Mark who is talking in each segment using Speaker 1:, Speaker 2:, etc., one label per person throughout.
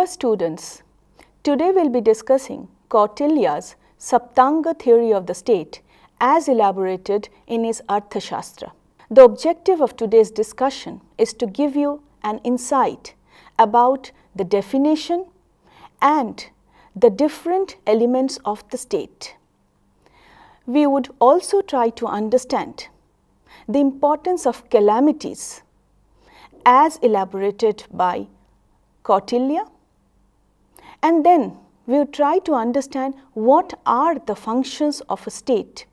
Speaker 1: Dear students, today we will be discussing Kautilya's SAPTANGA theory of the state as elaborated in his Arthashastra. The objective of today's discussion is to give you an insight about the definition and the different elements of the state. We would also try to understand the importance of calamities as elaborated by Kautilya, and then we will try to understand what are the functions of a state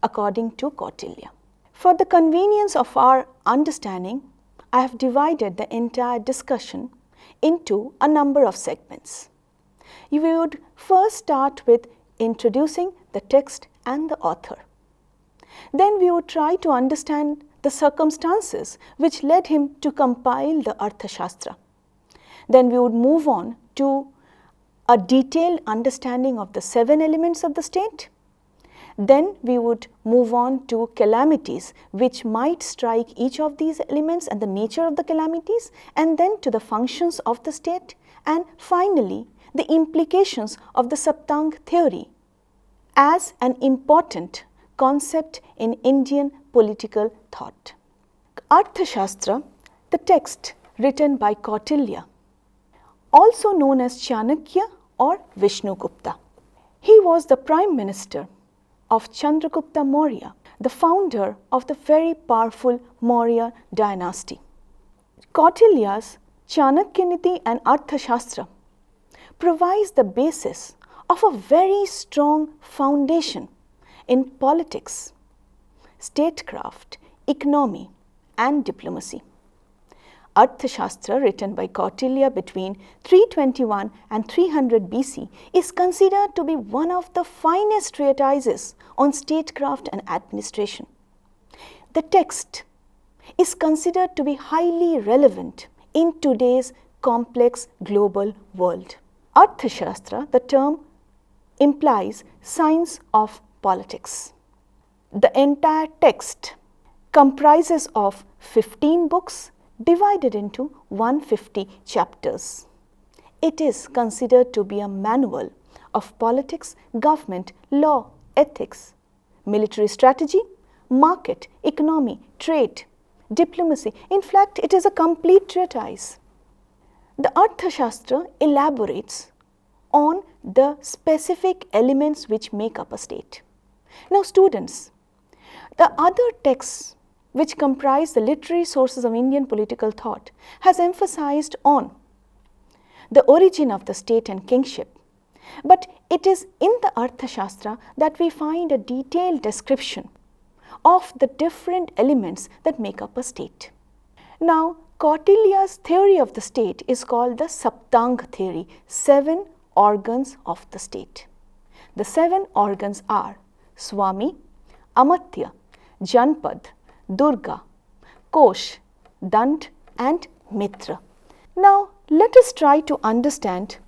Speaker 1: according to Kautilya. For the convenience of our understanding, I have divided the entire discussion into a number of segments. We would first start with introducing the text and the author. Then we would try to understand the circumstances which led him to compile the Arthashastra. Then we would move on to a detailed understanding of the 7 elements of the state. Then we would move on to calamities which might strike each of these elements and the nature of the calamities, and then to the functions of the state, and finally the implications of the SAPTANGA theory as an important concept in Indian political thought. Arthashastra, the text written by Kautilya, also known as Chanakya or Vishnugupta. He was the Prime Minister of Chandragupta Maurya, the founder of the very powerful Maurya dynasty. Kautilya's Chanakyaniti and Arthashastra provides the basis of a very strong foundation in politics, statecraft, economy and diplomacy. Arthashastra, written by Kautilya between 321 and 300 BC, is considered to be one of the finest treatises on statecraft and administration. The text is considered to be highly relevant in today's complex global world. Arthashastra, the term, implies science of politics. The entire text comprises of 15 books divided into 150 chapters. It is considered to be a manual of politics, government, law, ethics, military strategy, market, economy, trade, diplomacy. In fact, it is a complete treatise. The Arthashastra elaborates on the specific elements which make up a state. Now students, the other texts which comprise the literary sources of Indian political thought has emphasized on the origin of the state and kingship, but it is in the Arthashastra that we find a detailed description of the different elements that make up a state. Now Kautilya's theory of the state is called the SAPTANGA theory, 7 organs of the state. The 7 organs are SVAMI, AMATYA, JANAPADA, DURGA, KOSHA, DANDA and MITRA. Now let us try to understand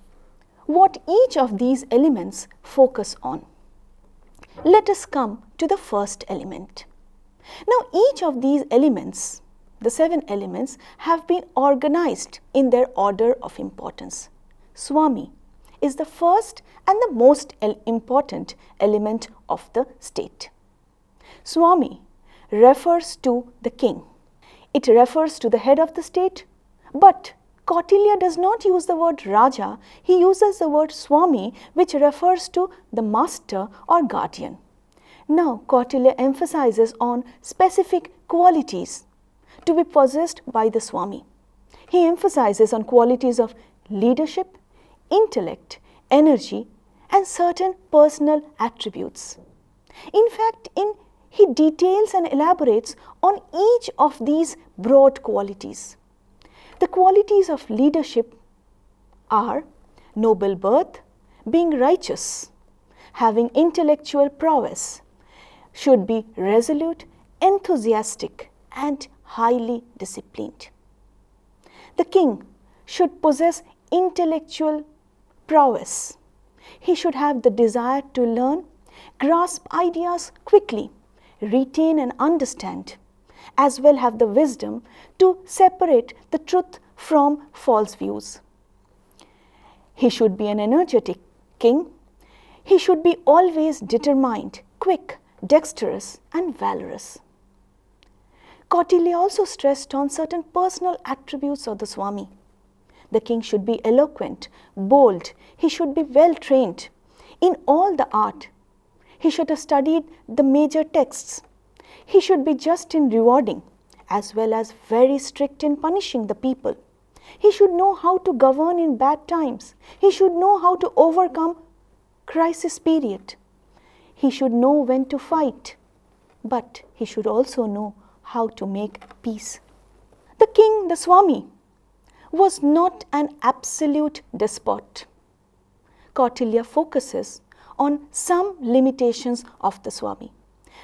Speaker 1: what each of these elements focus on. Let us come to the first element. Now each of these elements, the 7 elements, have been organized in their order of importance. SVAMI is the first and the most important element of the state. SVAMI refers to the king. It refers to the head of the state, but Kautilya does not use the word Raja, he uses the word Swami, which refers to the master or guardian. Now Kautilya emphasizes on specific qualities to be possessed by the Swami. He emphasizes on qualities of leadership, intellect, energy and certain personal attributes. In fact, he details and elaborates on each of these broad qualities. The qualities of leadership are noble birth, being righteous, having intellectual prowess, should be resolute, enthusiastic and highly disciplined. The king should possess intellectual prowess. He should have the desire to learn, grasp ideas quickly, retain and understand, as well have the wisdom to separate the truth from false views. He should be an energetic king. He should be always determined, quick, dexterous and valorous. Kautilya also stressed on certain personal attributes of the Swami. The king should be eloquent, bold, he should be well trained in all the art. He should have studied the major texts. He should be just in rewarding as well as very strict in punishing the people. He should know how to govern in bad times. He should know how to overcome crisis period. He should know when to fight, but he should also know how to make peace. The king, the Swami, was not an absolute despot. Kautilya focuses on some limitations of the Swami.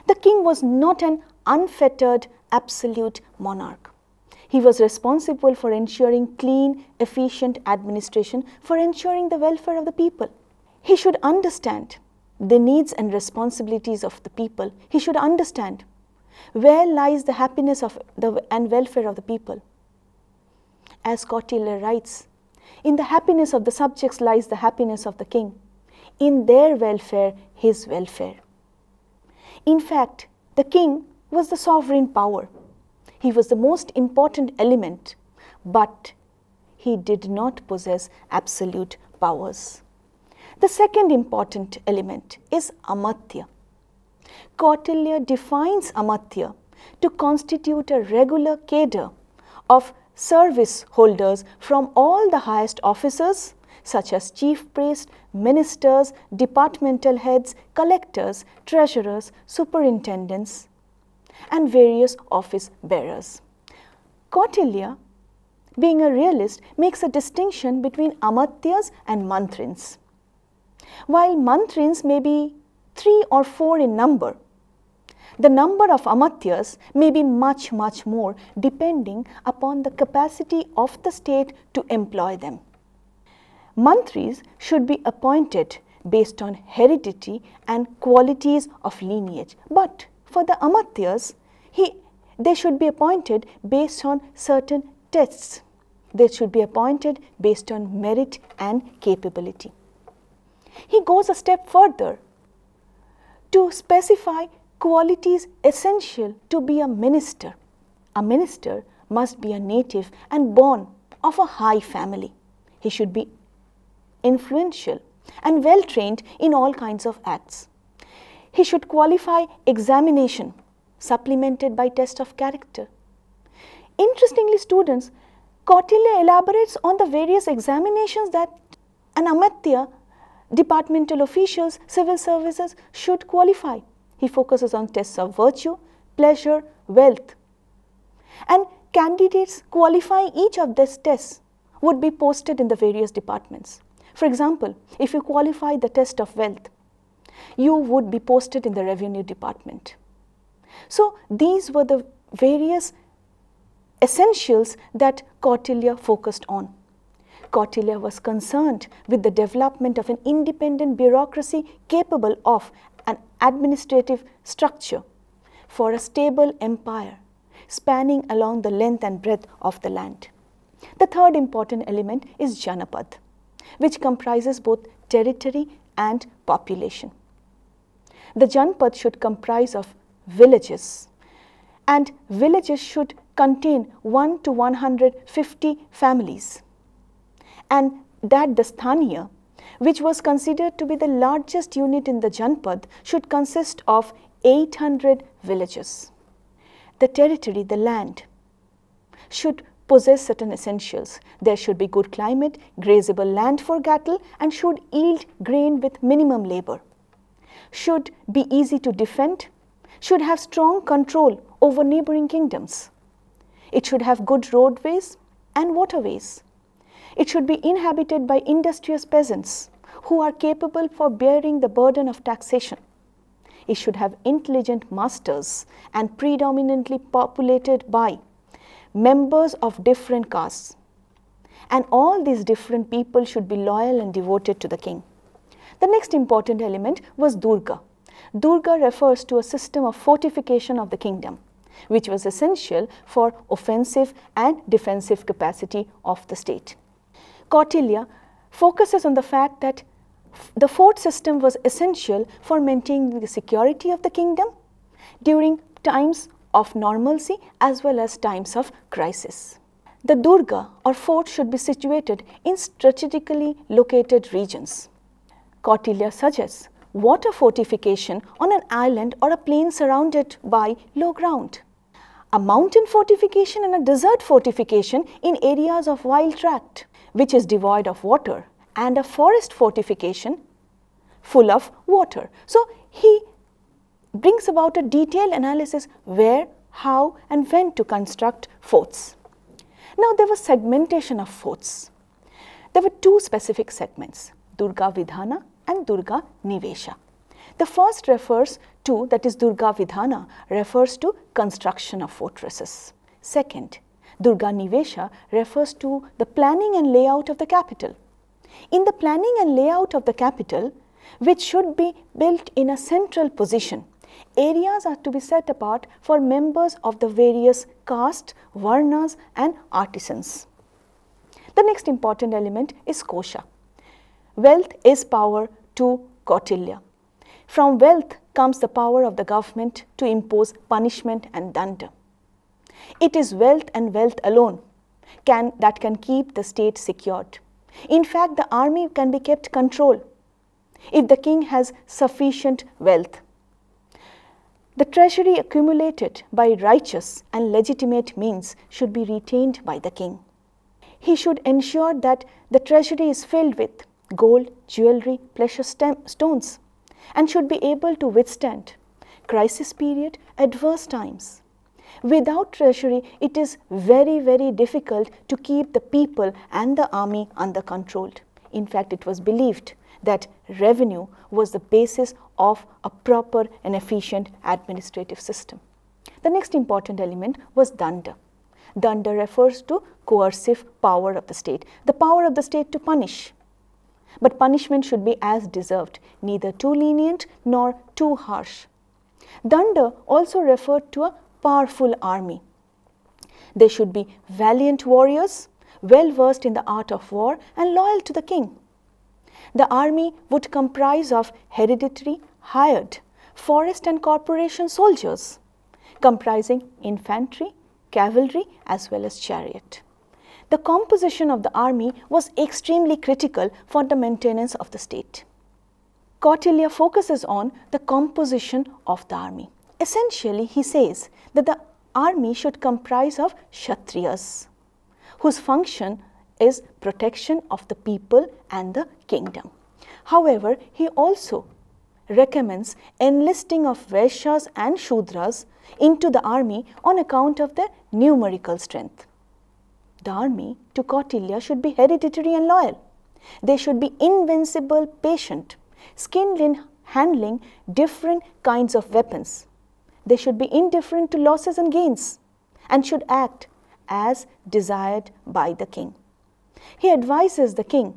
Speaker 1: The king was not an unfettered absolute monarch. He was responsible for ensuring clean, efficient administration, for ensuring the welfare of the people. He should understand the needs and responsibilities of the people. He should understand where lies the happiness of and welfare of the people. As Kautilya writes, in the happiness of the subjects lies the happiness of the king. In their welfare, his welfare. In fact, the king was the sovereign power. He was the most important element, but he did not possess absolute powers. The second important element is Amatya. Kautilya defines Amatya to constitute a regular cadre of service holders from all the highest officers such as chief priest, ministers, departmental heads, collectors, treasurers, superintendents and various office bearers. Kautilya, being a realist, makes a distinction between Amatyas and Mantrins. While Mantrins may be 3 or 4 in number, the number of Amatyas may be much more depending upon the capacity of the state to employ them. Mantris should be appointed based on heredity and qualities of lineage, but for the Amatyas, they should be appointed based on certain tests. They should be appointed based on merit and capability. He goes a step further to specify qualities essential to be a minister. A minister must be a native and born of a high family. He should be influential and well trained in all kinds of acts. He should qualify examination supplemented by test of character. Interestingly, students, Kautilya elaborates on the various examinations that an Amatya, departmental officials, civil services should qualify. He focuses on tests of virtue, pleasure, wealth. And candidates qualifying each of these tests would be posted in the various departments. For example, if you qualify the test of wealth, you would be posted in the revenue department. So these were the various essentials that Kautilya focused on. Kautilya was concerned with the development of an independent bureaucracy capable of an administrative structure for a stable empire spanning along the length and breadth of the land. The third important element is Janapada, which comprises both territory and population. The Janapad should comprise of villages, and villages should contain 1 to 150 families, and that the Sthaniya, which was considered to be the largest unit in the Janapad, should consist of 800 villages. The territory, the land, should possess certain essentials. There should be good climate, grazable land for cattle, and should yield grain with minimum labor. Should be easy to defend, should have strong control over neighboring kingdoms. It should have good roadways and waterways. It should be inhabited by industrious peasants who are capable for bearing the burden of taxation. It should have intelligent masters and predominantly populated by members of different castes. And all these different people should be loyal and devoted to the king. The next important element was Durga. Durga refers to a system of fortification of the kingdom, which was essential for offensive and defensive capacity of the state. Kautilya focuses on the fact that the fort system was essential for maintaining the security of the kingdom during times of normalcy as well as times of crisis. The Durga or fort should be situated in strategically located regions. Kautilya suggests water fortification on an island or a plain surrounded by low ground, a mountain fortification and a desert fortification in areas of wild tract which is devoid of water, and a forest fortification full of water. So, he brings about a detailed analysis where, how and when to construct forts. Now, there was segmentation of forts. There were two specific segments, Durga Vidhana and Durga Nivesha. The first refers to, that is Durga Vidhana, refers to construction of fortresses. Second, Durga Nivesha refers to the planning and layout of the capital. In the planning and layout of the capital, which should be built in a central position, areas are to be set apart for members of the various castes, varnas and artisans. The next important element is kosha. Wealth is power to Kautilya. From wealth comes the power of the government to impose punishment and danda. It is wealth and wealth alone that can keep the state secured. In fact, the army can be kept control if the king has sufficient wealth. The treasury accumulated by righteous and legitimate means should be retained by the king. He should ensure that the treasury is filled with gold, jewelry, precious stones, and should be able to withstand crisis period, adverse times. Without treasury, it is very, very difficult to keep the people and the army under control. In fact, it was believed that revenue was the basis of a proper and efficient administrative system. The next important element was danda. Danda refers to coercive power of the state, the power of the state to punish. But punishment should be as deserved, neither too lenient nor too harsh. Danda also referred to a powerful army. They should be valiant warriors, well versed in the art of war and loyal to the king. The army would comprise of hereditary, hired, forest and corporation soldiers, comprising infantry, cavalry as well as chariot. The composition of the army was extremely critical for the maintenance of the state. Kautilya focuses on the composition of the army. Essentially, he says that the army should comprise of Kshatriyas, whose function is protection of the people and the kingdom. However, he also recommends enlisting of Vaishyas and Shudras into the army on account of their numerical strength. The army to Kautilya should be hereditary and loyal. They should be invincible, patient, skilled in handling different kinds of weapons. They should be indifferent to losses and gains and should act as desired by the king. He advises the king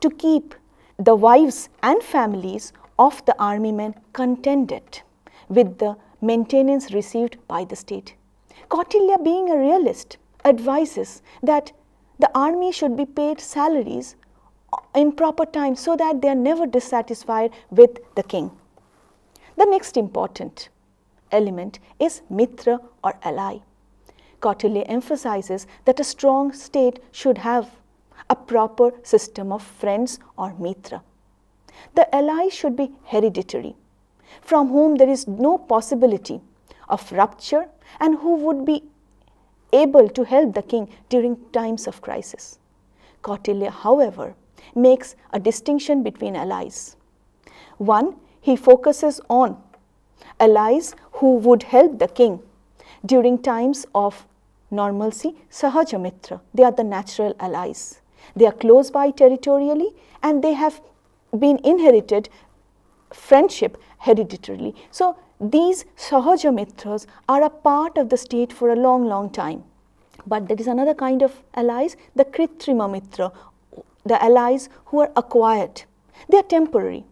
Speaker 1: to keep the wives and families of the army men contented with the maintenance received by the state. Kautilya, being a realist, advises that the army should be paid salaries in proper time so that they are never dissatisfied with the king. The next important element is mitra or ally. Kautilya emphasizes that a strong state should have a proper system of friends or mitra. The allies should be hereditary, from whom there is no possibility of rupture and who would be able to help the king during times of crisis. Kautilya, however, makes a distinction between allies. One, he focuses on allies who would help the king during times of normalcy, Sahaja Mitra. They are the natural allies. They are close by territorially and they have been inherited friendship hereditarily. So, these Sahaja Mitras are a part of the state for a long time. But there is another kind of allies, the Kritrima Mitra, the allies who are acquired. They are temporary.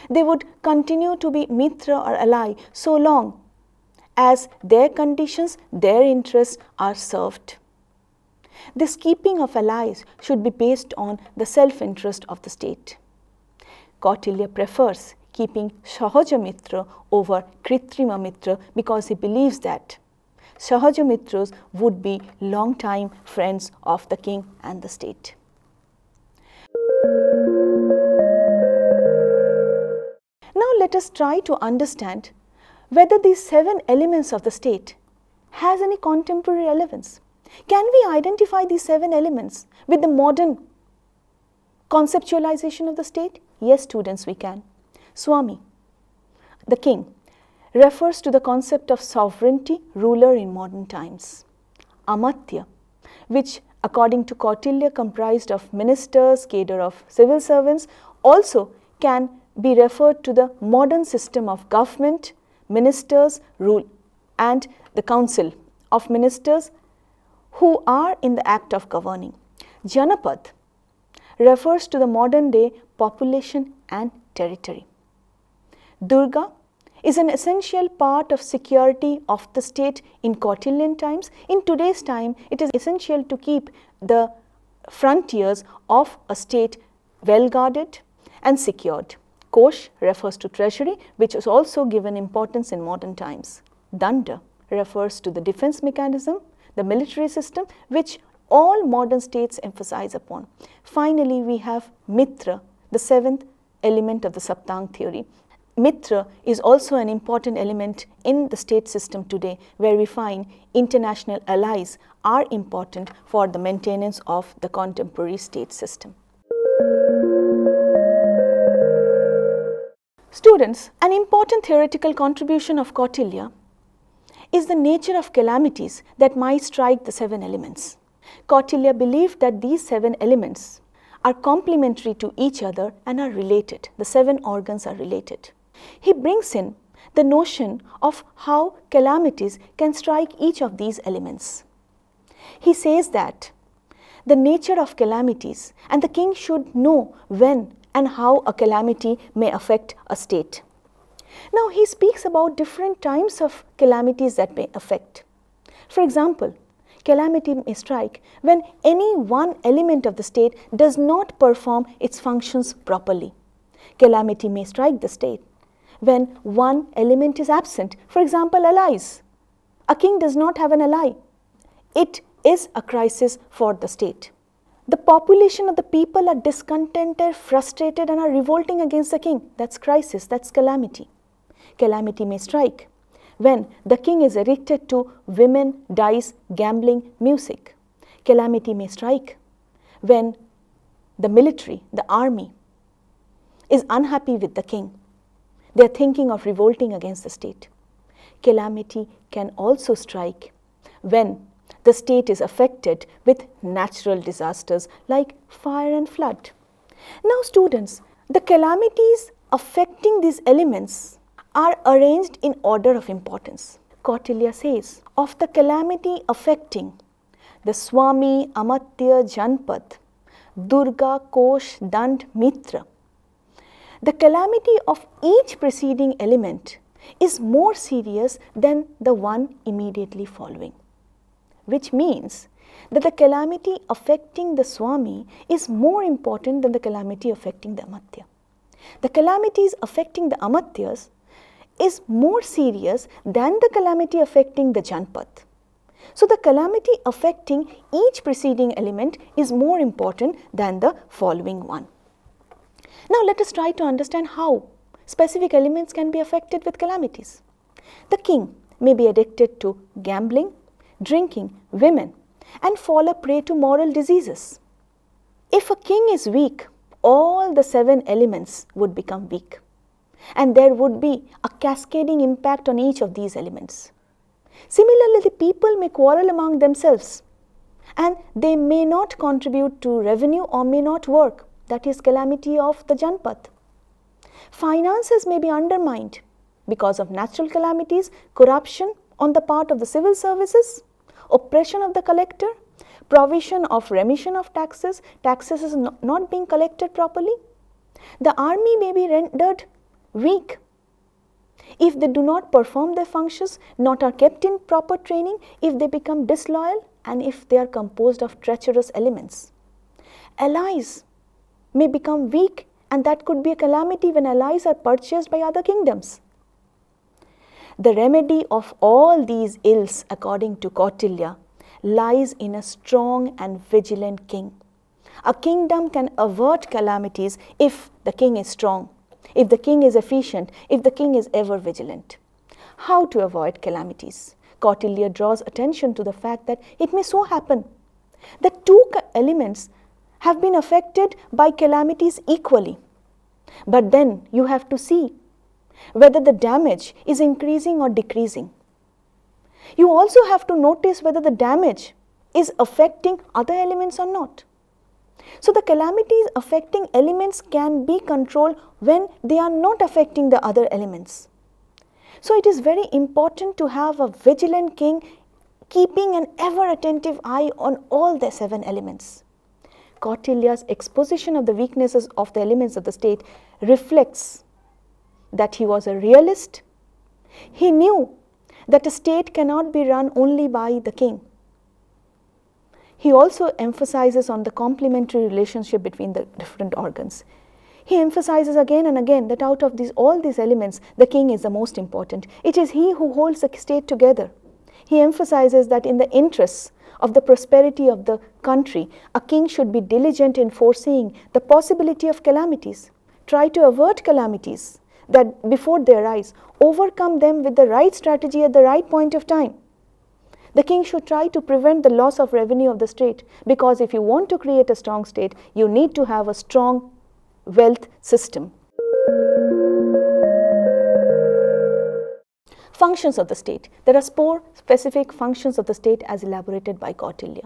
Speaker 1: They would continue to be Mitra or ally so long as their conditions, their interests are served. This keeping of allies should be based on the self-interest of the state. Kautilya prefers keeping Sahaja Mitra over Kritrima Mitra because he believes that Sahaja Mitras would be long-time friends of the king and the state. Now let us try to understand whether these 7 elements of the state has any contemporary relevance. Can we identify these 7 elements with the modern conceptualization of the state? Yes, students, we can. SVAMI, the king, refers to the concept of sovereignty, ruler in modern times. AMATYA, which according to Kautilya comprised of ministers, cadre of civil servants, also can be referred to the modern system of government, ministers, rule, and the council of ministers who are in the act of governing. JANAPADA refers to the modern day population and territory. DURGA is an essential part of security of the state in Kautilyan times. In today's time, it is essential to keep the frontiers of a state well guarded and secured. KOSHA refers to treasury, which is also given importance in modern times. DANDA refers to the defense mechanism, the military system, which all modern states emphasize upon. Finally, we have MITRA, the 7th element of the SAPTANGA theory. MITRA is also an important element in the state system today, where we find international allies are important for the maintenance of the contemporary state system. Students, an important theoretical contribution of Kautilya is the nature of calamities that might strike the 7 elements. Kautilya believed that these 7 elements are complementary to each other and are related. The 7 organs are related. He brings in the notion of how calamities can strike each of these elements. He says that the nature of calamities, and the king should know when and how a calamity may affect a state. Now he speaks about different types of calamities that may affect. For example, calamity may strike when any one element of the state does not perform its functions properly. Calamity may strike the state when one element is absent. For example, allies. A king does not have an ally. It is a crisis for the state. The population of the people are discontented, frustrated, and are revolting against the king. That's crisis, that's calamity. Calamity may strike when the king is addicted to women, dice, gambling, music. Calamity may strike when the military, the army, is unhappy with the king. They are thinking of revolting against the state. Calamity can also strike when the state is affected with natural disasters like fire and flood. Now students, the calamities affecting these elements are arranged in order of importance. Kautilya says, of the calamity affecting the SVAMI, AMATYA, JANAPADA, DURGA, KOSHA, DANDA, MITRA, the calamity of each preceding element is more serious than the one immediately following, which means that the calamity affecting the SVAMI is more important than the calamity affecting the AMATYA. The calamities affecting the AMATYAs is more serious than the calamity affecting the JANAPADA. So the calamity affecting each preceding element is more important than the following one. Now let us try to understand how specific elements can be affected with calamities. The king may be addicted to gambling, drinking, women, and fall a prey to moral diseases. If a king is weak, all the 7 elements would become weak, and there would be a cascading impact on each of these elements. Similarly, the people may quarrel among themselves, and they may not contribute to revenue or may not work. That is calamity of the JANAPADA. Finances may be undermined because of natural calamities, corruption on the part of the civil services, oppression of the collector, provision of remission of taxes, taxes is not being collected properly. The army may be rendered weak if they do not perform their functions, not are kept in proper training, if they become disloyal, and if they are composed of treacherous elements. Allies may become weak, and that could be a calamity when allies are purchased by other kingdoms. The remedy of all these ills, according to Kautilya, lies in a strong and vigilant king. A kingdom can avert calamities if the king is strong, if the king is efficient, if the king is ever vigilant. How to avoid calamities? Kautilya draws attention to the fact that it may so happen that two elements have been affected by calamities equally. But then you have to see whether the damage is increasing or decreasing. You also have to notice whether the damage is affecting other elements or not. So the calamities affecting elements can be controlled when they are not affecting the other elements. So it is very important to have a vigilant king keeping an ever attentive eye on all the 7 elements. Kautilya's exposition of the weaknesses of the elements of the state reflects that he was a realist. He knew that a state cannot be run only by the king. He also emphasizes on the complementary relationship between the different organs. He emphasizes again and again that out of all these elements, the king is the most important. It is he who holds the state together. He emphasizes that in the interests of the prosperity of the country, a king should be diligent in foreseeing the possibility of calamities, try to avert calamities that before they arise, overcome them with the right strategy at the right point of time. The king should try to prevent the loss of revenue of the state, because if you want to create a strong state, you need to have a strong wealth system. Functions of the state. There are 4 specific functions of the state as elaborated by Kautilya.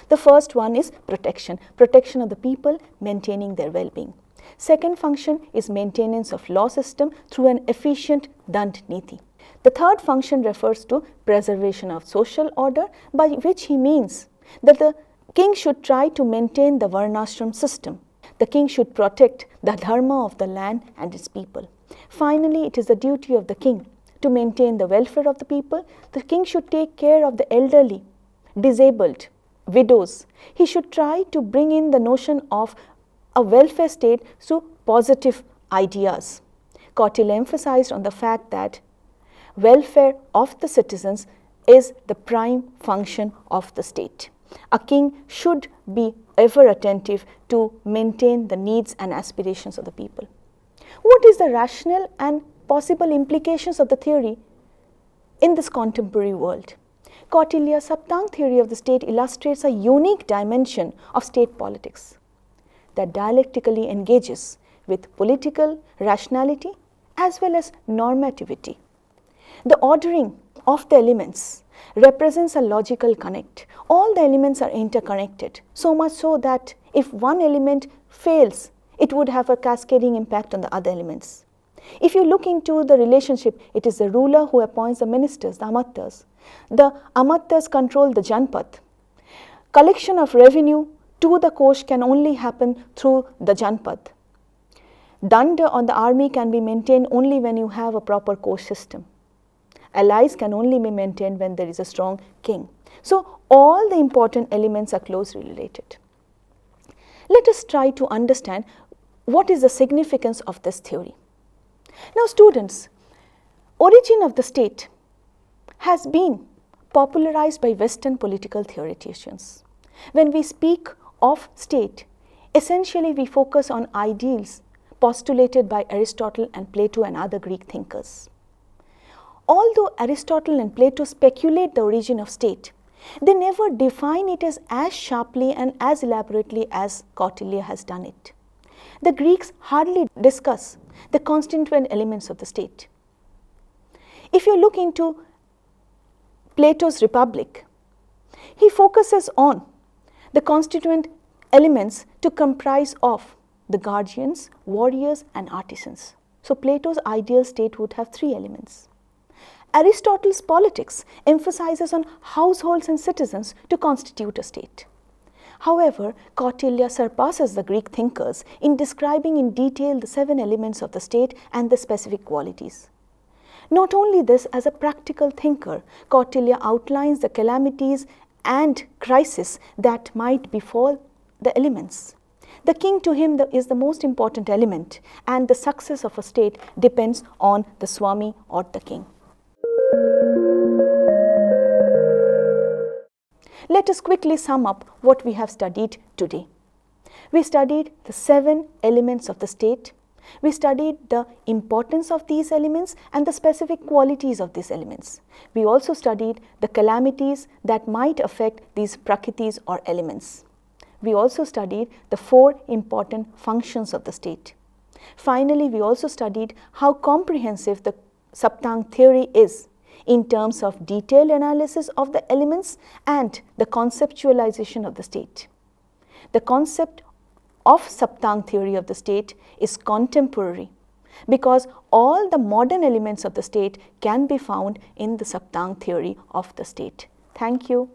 Speaker 1: The first one is protection. Protection of the people, maintaining their well-being. Second function is maintenance of law system through an efficient Dand Niti. The third function refers to preservation of social order, by which he means that the king should try to maintain the Varnashram system. The king should protect the dharma of the land and its people. Finally, it is the duty of the king to maintain the welfare of the people. The king should take care of the elderly, disabled, widows. He should try to bring in the notion of a welfare state through positive ideas. Kautilya emphasized on the fact that welfare of the citizens is the prime function of the state. A king should be ever attentive to maintain the needs and aspirations of the people. What is the rationale and possible implications of the theory in this contemporary world? Kautilya's SAPTANGA theory of the state illustrates a unique dimension of state politics that dialectically engages with political rationality as well as normativity. The ordering of the elements represents a logical connect. All the elements are interconnected, so much so that if one element fails, it would have a cascading impact on the other elements. If you look into the relationship, it is the ruler who appoints the ministers, the amatyas. The amatyas control the janpad. Collection of revenue to the KOSHA can only happen through the janpad. Danda on the army can be maintained only when you have a proper KOSHA system. Allies can only be maintained when there is a strong king. So all the important elements are closely related. Let us try to understand what is the significance of this theory. Now students, origin of the state has been popularized by Western political theoreticians. When we speak of state, essentially we focus on ideals postulated by Aristotle and Plato and other Greek thinkers. Although Aristotle and Plato speculate the origin of state, they never define it as sharply and as elaborately as Kautilya has done it. The Greeks hardly discuss the constituent elements of the state. If you look into Plato's Republic, he focuses on the constituent elements to comprise of the guardians, warriors and artisans. So Plato's ideal state would have 3 elements. Aristotle's politics emphasizes on households and citizens to constitute a state. However, Kautilya surpasses the Greek thinkers in describing in detail the 7 elements of the state and the specific qualities. Not only this, as a practical thinker, Kautilya outlines the calamities and crisis that might befall the elements. The king to him is the most important element, and the success of a state depends on the SVAMI or the king. Let us quickly sum up what we have studied today. We studied the 7 elements of the state. We studied the importance of these elements and the specific qualities of these elements. We also studied the calamities that might affect these prakritis or elements. We also studied the 4 important functions of the state. Finally, we also studied how comprehensive the Saptanga theory is in terms of detailed analysis of the elements and the conceptualization of the state. The concept of Saptanga theory of the state is contemporary because all the modern elements of the state can be found in the Saptanga theory of the state. Thank you.